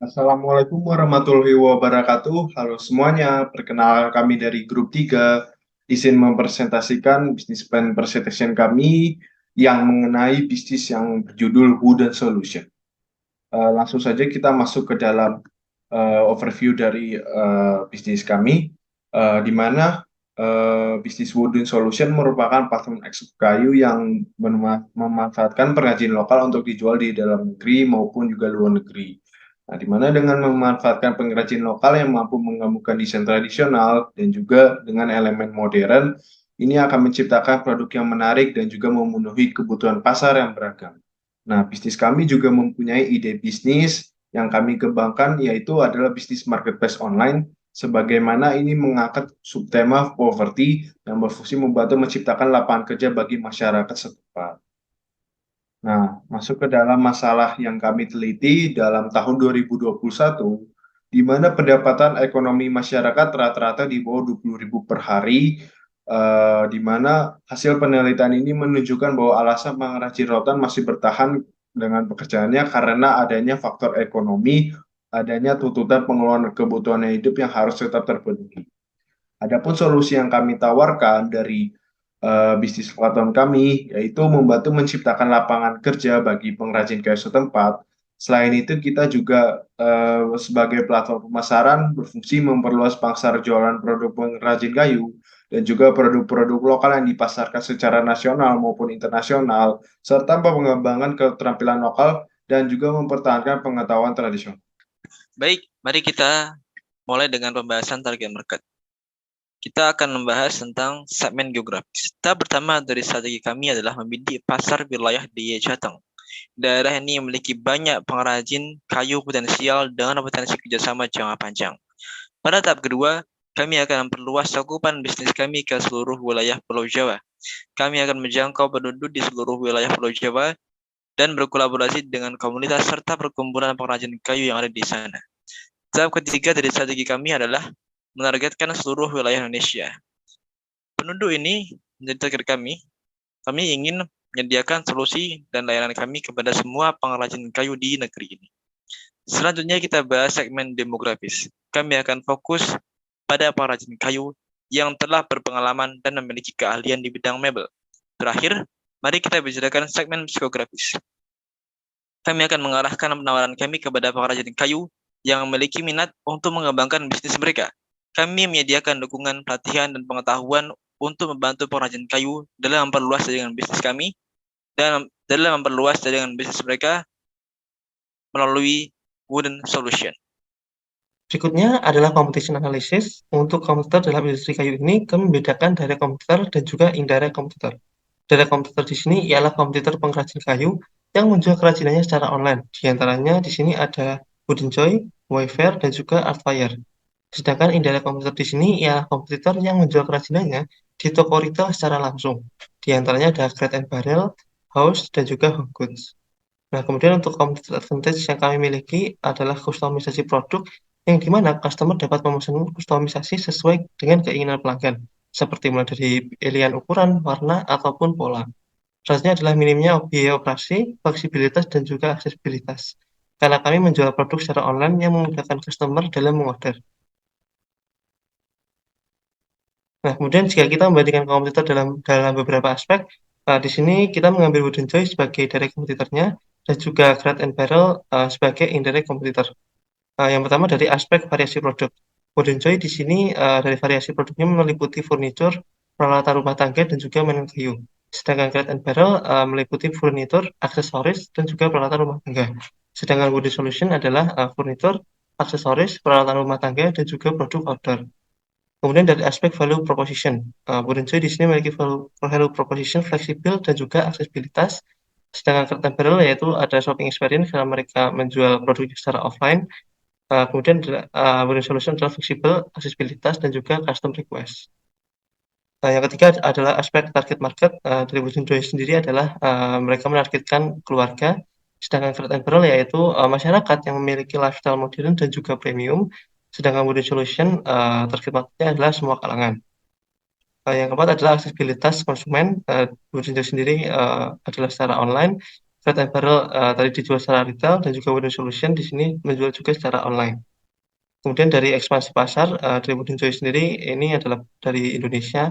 Assalamualaikum warahmatullahi wabarakatuh. Halo semuanya, perkenalkan kami dari grup 3. Izin mempresentasikan bisnis plan presentation kami yang mengenai bisnis yang berjudul Wooden Solution. Langsung saja kita masuk ke dalam overview dari bisnis kami, di mana bisnis Wooden Solution merupakan platform ekspor kayu yang memanfaatkan pengrajin lokal untuk dijual di dalam negeri maupun juga luar negeri. Nah, di mana dengan memanfaatkan pengrajin lokal yang mampu menggabungkan desain tradisional dan juga dengan elemen modern, ini akan menciptakan produk yang menarik dan juga memenuhi kebutuhan pasar yang beragam. Nah, bisnis kami juga mempunyai ide bisnis yang kami kembangkan, yaitu adalah bisnis marketplace online, sebagaimana ini mengangkat subtema poverty yang berfungsi membantu menciptakan lapangan kerja bagi masyarakat setempat. Nah, masuk ke dalam masalah yang kami teliti dalam tahun 2021, di mana pendapatan ekonomi masyarakat rata-rata di bawah 20.000 per hari, di mana hasil penelitian ini menunjukkan bahwa alasan pengrajin rotan masih bertahan dengan pekerjaannya karena adanya faktor ekonomi, adanya tuntutan pengeluaran kebutuhan hidup yang harus tetap terpenuhi. Adapun solusi yang kami tawarkan dari bisnis platform kami, yaitu membantu menciptakan lapangan kerja bagi pengrajin kayu setempat. Selain itu, kita juga sebagai platform pemasaran berfungsi memperluas pasar jualan produk pengrajin kayu dan juga produk-produk lokal yang dipasarkan secara nasional maupun internasional, serta pengembangan keterampilan lokal dan juga mempertahankan pengetahuan tradisional. Baik, mari kita mulai dengan pembahasan target market. Kita akan membahas tentang segmen geografis. Tahap pertama dari strategi kami adalah membidik pasar wilayah di Jateng. Daerah ini memiliki banyak pengrajin kayu potensial dengan potensi kerjasama jangka panjang. Pada tahap kedua, kami akan memperluas cakupan bisnis kami ke seluruh wilayah Pulau Jawa. Kami akan menjangkau penduduk di seluruh wilayah Pulau Jawa dan berkolaborasi dengan komunitas serta perkumpulan pengrajin kayu yang ada di sana. Tahap ketiga dari strategi kami adalah menargetkan seluruh wilayah Indonesia. Penduduk ini menjadi target kami. Kami ingin menyediakan solusi dan layanan kami kepada semua pengrajin kayu di negeri ini. Selanjutnya kita bahas segmen demografis. Kami akan fokus pada pengrajin kayu yang telah berpengalaman dan memiliki keahlian di bidang mebel. Terakhir, mari kita bicarakan segmen psikografis. Kami akan mengarahkan penawaran kami kepada pengrajin kayu yang memiliki minat untuk mengembangkan bisnis mereka. Kami menyediakan dukungan, pelatihan, dan pengetahuan untuk membantu pengrajin kayu dalam memperluas jaringan bisnis kami dan dalam memperluas jaringan bisnis mereka melalui Wooden Solution. Berikutnya adalah competition analysis. Untuk kompetitor dalam industri kayu ini, kami membedakan direct kompetitor dan juga indirect kompetitor. Direct kompetitor di sini ialah kompetitor pengrajin kayu yang menjual kerajinannya secara online. Di antaranya di sini ada Wooden Joy, Wayfair, dan juga Artfire. Sedangkan indirect kompetitor di sini ialah kompetitor yang menjual kerajinannya di toko retail secara langsung. Di antaranya ada Crate and Barrel, House, dan juga Home Goods. Nah, kemudian untuk competitive advantage yang kami miliki adalah kustomisasi produk yang dimana customer dapat memesan kustomisasi sesuai dengan keinginan pelanggan, seperti mulai dari pilihan ukuran, warna, ataupun pola. Selanjutnya adalah minimnya biaya operasi, fleksibilitas, dan juga aksesibilitas. Karena kami menjual produk secara online yang memudahkan customer dalam mengorder. Nah, kemudian jika kita membandingkan kompetitor dalam beberapa aspek, di sini kita mengambil Wooden Joy sebagai direct kompetitornya dan juga Crate and Barrel sebagai indirect kompetitor. Yang pertama dari aspek variasi produk. Wooden Joy di sini dari variasi produknya meliputi furnitur, peralatan rumah tangga, dan juga mainan kayu. Sedangkan Crate and Barrel meliputi furnitur, aksesoris, dan juga peralatan rumah tangga. Sedangkan Wooden Solution adalah furnitur, aksesoris, peralatan rumah tangga, dan juga produk outdoor. Kemudian dari aspek value proposition, Wooden Joy di sini memiliki value proposition fleksibel dan juga aksesibilitas. Sedangkan Crate and Barrel yaitu ada shopping experience karena mereka menjual produk secara offline. Kemudian Wooden Solution adalah fleksibel, aksesibilitas, dan juga custom request. Yang ketiga adalah aspek target market. Dari Wooden Joy sendiri adalah mereka menargetkan keluarga, sedangkan Crate and Barrel yaitu masyarakat yang memiliki lifestyle modern dan juga premium, sedangkan Wooden Solution target marketnya adalah semua kalangan. Yang keempat adalah aksesibilitas konsumen. Wooden Joy sendiri adalah secara online, Crate and Barrel tadi dijual secara retail dan juga Wooden Solution di sini menjual juga secara online. Kemudian dari ekspansi pasar dari Wooden Joy sendiri ini adalah dari Indonesia.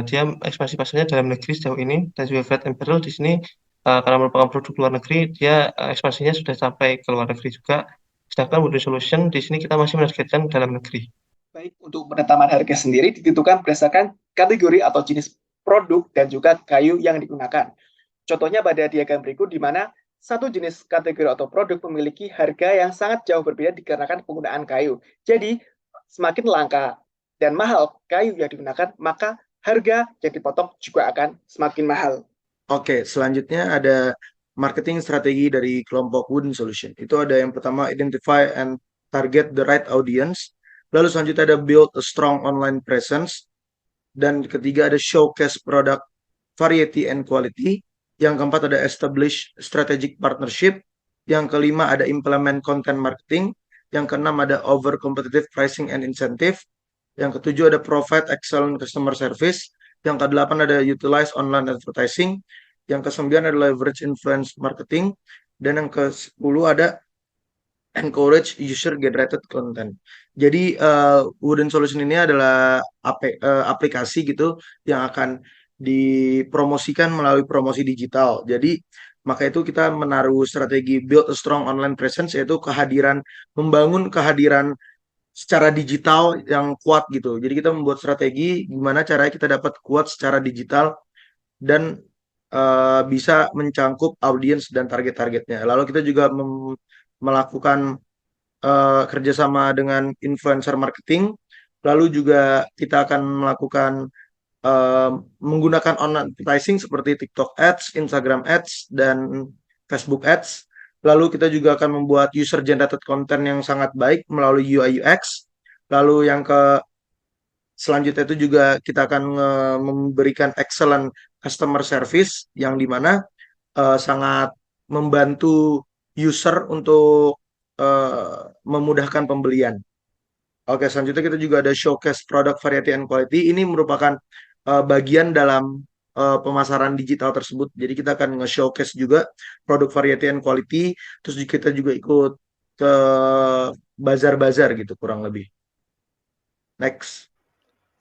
Dia ekspansi pasarnya dalam negeri sejauh ini dan juga Crate and Barrel di sini karena merupakan produk luar negeri, dia ekspansinya sudah sampai ke luar negeri juga. Sedangkan Wooden Solution di sini kita masih menargetkan dalam negeri. Baik, untuk penetapan harga sendiri ditentukan berdasarkan kategori atau jenis produk dan juga kayu yang digunakan. Contohnya pada diagram berikut di mana satu jenis kategori atau produk memiliki harga yang sangat jauh berbeda dikarenakan penggunaan kayu. Jadi, semakin langka dan mahal kayu yang digunakan, maka harga yang dipotong juga akan semakin mahal. Oke, selanjutnya ada marketing strategi dari kelompok Wooden Solution. Itu ada yang pertama, identify and target the right audience. Lalu selanjutnya ada build a strong online presence. Dan ketiga ada showcase product variety and quality. Yang keempat ada establish strategic partnership. Yang kelima ada implement content marketing. Yang keenam ada over competitive pricing and incentive. Yang ketujuh ada provide excellent customer service. Yang kedelapan ada utilize online advertising. Yang kesembilan ada leverage influence marketing. Dan yang ke-10 ada encourage user generated content. Jadi Wooden Solution ini adalah aplikasi gitu yang akan dipromosikan melalui promosi digital. Jadi maka itu kita menaruh strategi build a strong online presence, yaitu membangun kehadiran secara digital yang kuat gitu. Jadi kita membuat strategi gimana caranya kita dapat kuat secara digital dan bisa mencangkup audiens dan target-targetnya. Lalu kita juga melakukan kerjasama dengan influencer marketing. Lalu juga kita akan melakukan menggunakan online advertising seperti TikTok Ads, Instagram Ads, dan Facebook Ads. Lalu kita juga akan membuat user generated content yang sangat baik melalui UI UX. Lalu yang selanjutnya itu juga kita akan memberikan excellent customer service yang dimana sangat membantu user untuk memudahkan pembelian. Oke, selanjutnya kita juga ada showcase product variety and quality. Ini merupakan bagian dalam pemasaran digital tersebut. Jadi kita akan nge-showcase juga produk variety and quality. Terus kita juga ikut ke bazar-bazar gitu kurang lebih. Next.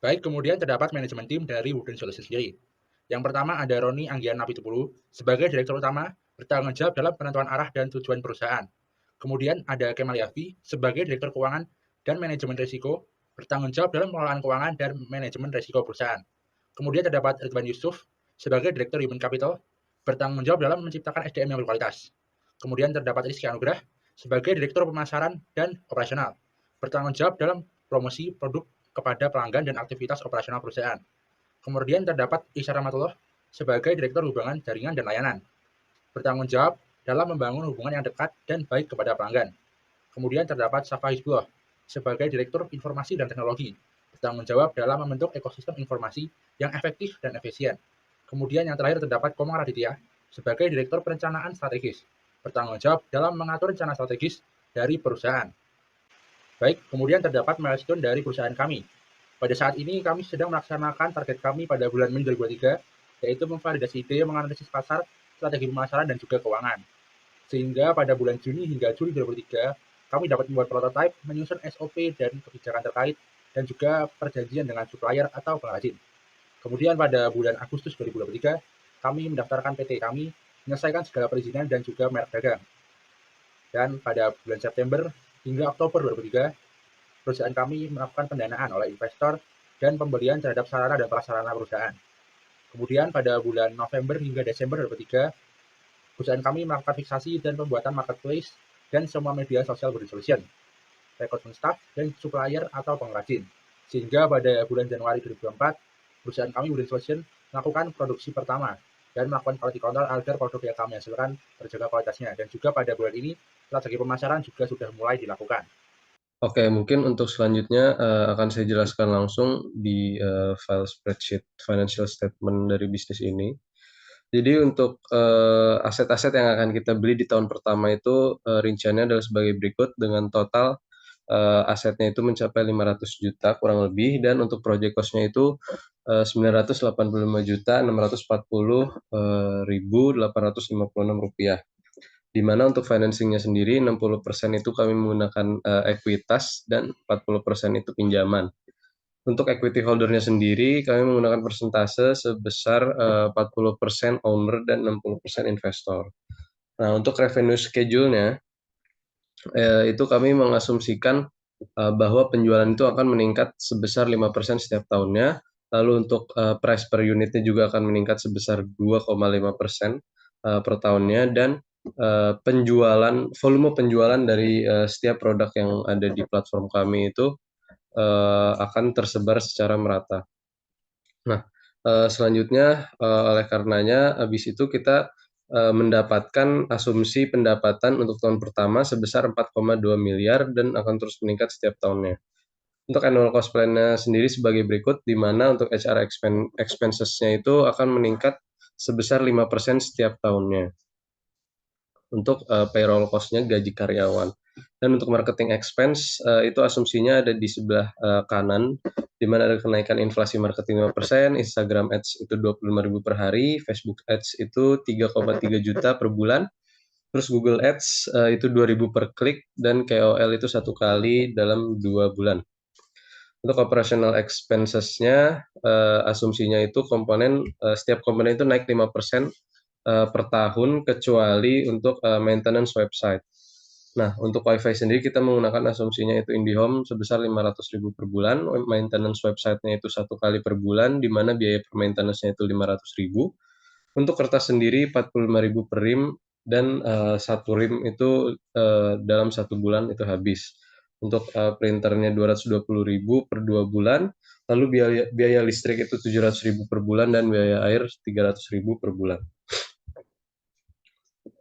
Baik, kemudian terdapat manajemen tim dari Wooden Solution sendiri. Yang pertama ada Roni Anggian Napitupulu sebagai direktur utama bertanggung jawab dalam penentuan arah dan tujuan perusahaan. Kemudian ada Kemal Yafi sebagai direktur keuangan dan manajemen risiko bertanggung jawab dalam pengelolaan keuangan dan manajemen risiko perusahaan. Kemudian terdapat Ridwan Yusuf sebagai direktur human capital bertanggung jawab dalam menciptakan SDM yang berkualitas. Kemudian terdapat Rizky Anugrah sebagai direktur pemasaran dan operasional bertanggung jawab dalam promosi produk kepada pelanggan dan aktivitas operasional perusahaan. Kemudian terdapat Isyara Matullah sebagai direktur hubungan jaringan dan layanan bertanggung jawab dalam membangun hubungan yang dekat dan baik kepada pelanggan. Kemudian terdapat Safa Hizbullah sebagai Direktur Informasi dan Teknologi, bertanggung jawab dalam membentuk ekosistem informasi yang efektif dan efisien. Kemudian yang terakhir terdapat Komang Raditya sebagai Direktur Perencanaan Strategis, bertanggung jawab dalam mengatur rencana strategis dari perusahaan. Baik, kemudian terdapat milestone dari perusahaan kami. Pada saat ini kami sedang melaksanakan target kami pada bulan Mei 2023, yaitu memvalidasi ide, menganalisis pasar, strategi pemasaran, dan juga keuangan. Sehingga pada bulan Juni hingga Juli 2023, kami dapat membuat prototipe, menyusun SOP dan kebijakan terkait, dan juga perjanjian dengan supplier atau pengrajin. Kemudian pada bulan Agustus 2023, kami mendaftarkan PT kami, menyelesaikan segala perizinan dan juga merek dagang. Dan pada bulan September hingga Oktober 2023, perusahaan kami melakukan pendanaan oleh investor dan pembelian terhadap sarana dan prasarana perusahaan. Kemudian pada bulan November hingga Desember 2023, perusahaan kami melakukan fiksasi dan pembuatan marketplace dan semua media sosial Wooden Solution, rekrutmen staff dan supplier atau pengrajin. Sehingga pada bulan Januari 2024, perusahaan kami Wooden Solution melakukan produksi pertama dan melakukan quality control agar produk yang kami hasilkan terjaga kualitasnya. Dan juga pada bulan ini, strategi pemasaran juga sudah mulai dilakukan. Oke, mungkin untuk selanjutnya akan saya jelaskan langsung di file spreadsheet financial statement dari bisnis ini. Jadi untuk aset-aset yang akan kita beli di tahun pertama itu rinciannya adalah sebagai berikut dengan total asetnya itu mencapai 500 juta kurang lebih, dan untuk project cost-nya itu 985.640.856 rupiah. Di mana untuk financing-nya sendiri 60% itu kami menggunakan ekuitas dan 40% itu pinjaman. Untuk equity holder-nya sendiri kami menggunakan persentase sebesar 40% owner dan 60% investor. Nah, untuk revenue schedule-nya itu kami mengasumsikan bahwa penjualan itu akan meningkat sebesar 5% setiap tahunnya. Lalu untuk price per unitnya juga akan meningkat sebesar 2,5% per tahunnya, dan volume penjualan dari setiap produk yang ada di platform kami itu akan tersebar secara merata. Nah, selanjutnya oleh karenanya habis itu kita mendapatkan asumsi pendapatan untuk tahun pertama sebesar 4,2 miliar dan akan terus meningkat setiap tahunnya. Untuk annual cost plan-nya sendiri sebagai berikut, di mana untuk HR expenses-nya itu akan meningkat sebesar 5% setiap tahunnya. Untuk payroll cost-nya gaji karyawan. Dan untuk marketing expense itu asumsinya ada di sebelah kanan, di mana ada kenaikan inflasi marketing 5%, Instagram Ads itu 25.000 per hari, Facebook Ads itu 3,3 juta per bulan, terus Google Ads itu 2.000 per klik, dan KOL itu 1 kali dalam 2 bulan. Untuk operational expenses-nya asumsinya itu setiap komponen itu naik 5% per tahun kecuali untuk maintenance website. Nah, untuk WiFi sendiri kita menggunakan asumsinya itu IndiHome sebesar 500.000 per bulan, maintenance website-nya itu 1 kali per bulan, di mana biaya per maintenance-nya itu 500.000. Untuk kertas sendiri 45.000 per rim, dan 1 rim itu dalam 1 bulan itu habis. Untuk printernya 220.000 per 2 bulan, lalu biaya listrik itu 700.000 per bulan, dan biaya air 300.000 per bulan.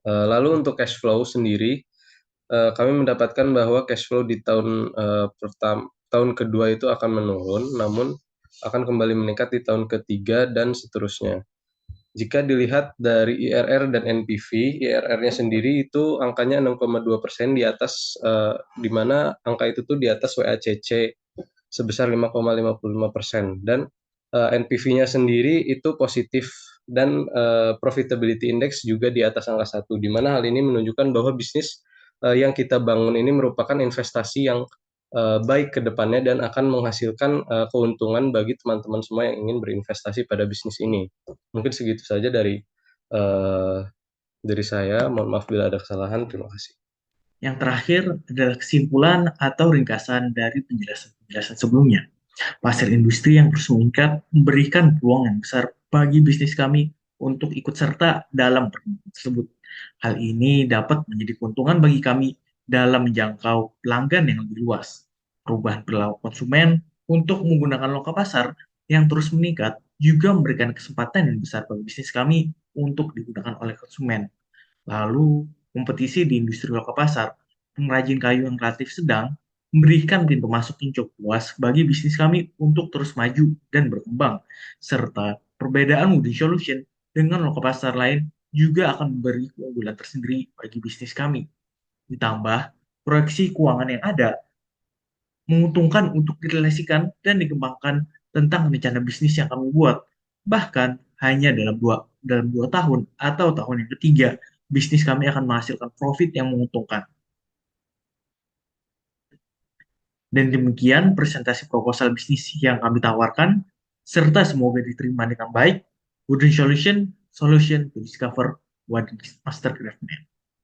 Lalu untuk cash flow sendiri, kami mendapatkan bahwa cash flow di tahun kedua itu akan menurun, namun akan kembali meningkat di tahun ketiga dan seterusnya. Jika dilihat dari IRR dan NPV, IRR-nya sendiri itu angkanya 6,2% di atas, di mana angka itu tuh di atas WACC sebesar 5,55%, dan NPV-nya sendiri itu positif, dan profitability index juga di atas angka 1, di mana hal ini menunjukkan bahwa bisnis yang kita bangun ini merupakan investasi yang baik ke depannya dan akan menghasilkan keuntungan bagi teman-teman semua yang ingin berinvestasi pada bisnis ini. Mungkin segitu saja dari saya. Mohon maaf bila ada kesalahan. Terima kasih. Yang terakhir adalah kesimpulan atau ringkasan dari penjelasan sebelumnya. Pasar industri yang terus meningkat memberikan peluang yang besar bagi bisnis kami untuk ikut serta dalam perkembangan tersebut. Hal ini dapat menjadi keuntungan bagi kami dalam menjangkau pelanggan yang lebih luas. Perubahan perilaku konsumen untuk menggunakan loka pasar yang terus meningkat juga memberikan kesempatan yang besar bagi bisnis kami untuk digunakan oleh konsumen. Lalu, kompetisi di industri loka pasar, pengrajin kayu yang relatif sedang, memberikan pintu masuk yang cukup luas bagi bisnis kami untuk terus maju dan berkembang, serta perbedaan wooden solution dengan loka pasar lain juga akan memberi keunggulan tersendiri bagi bisnis kami. Ditambah, proyeksi keuangan yang ada menguntungkan untuk direalisasikan dan dikembangkan tentang rencana bisnis yang kami buat. Bahkan, hanya dalam dua tahun atau tahun yang ketiga, bisnis kami akan menghasilkan profit yang menguntungkan. Dan demikian presentasi proposal bisnis yang kami tawarkan, serta semoga diterima dengan baik. Wooden Solution to discover what is Master Craftsman.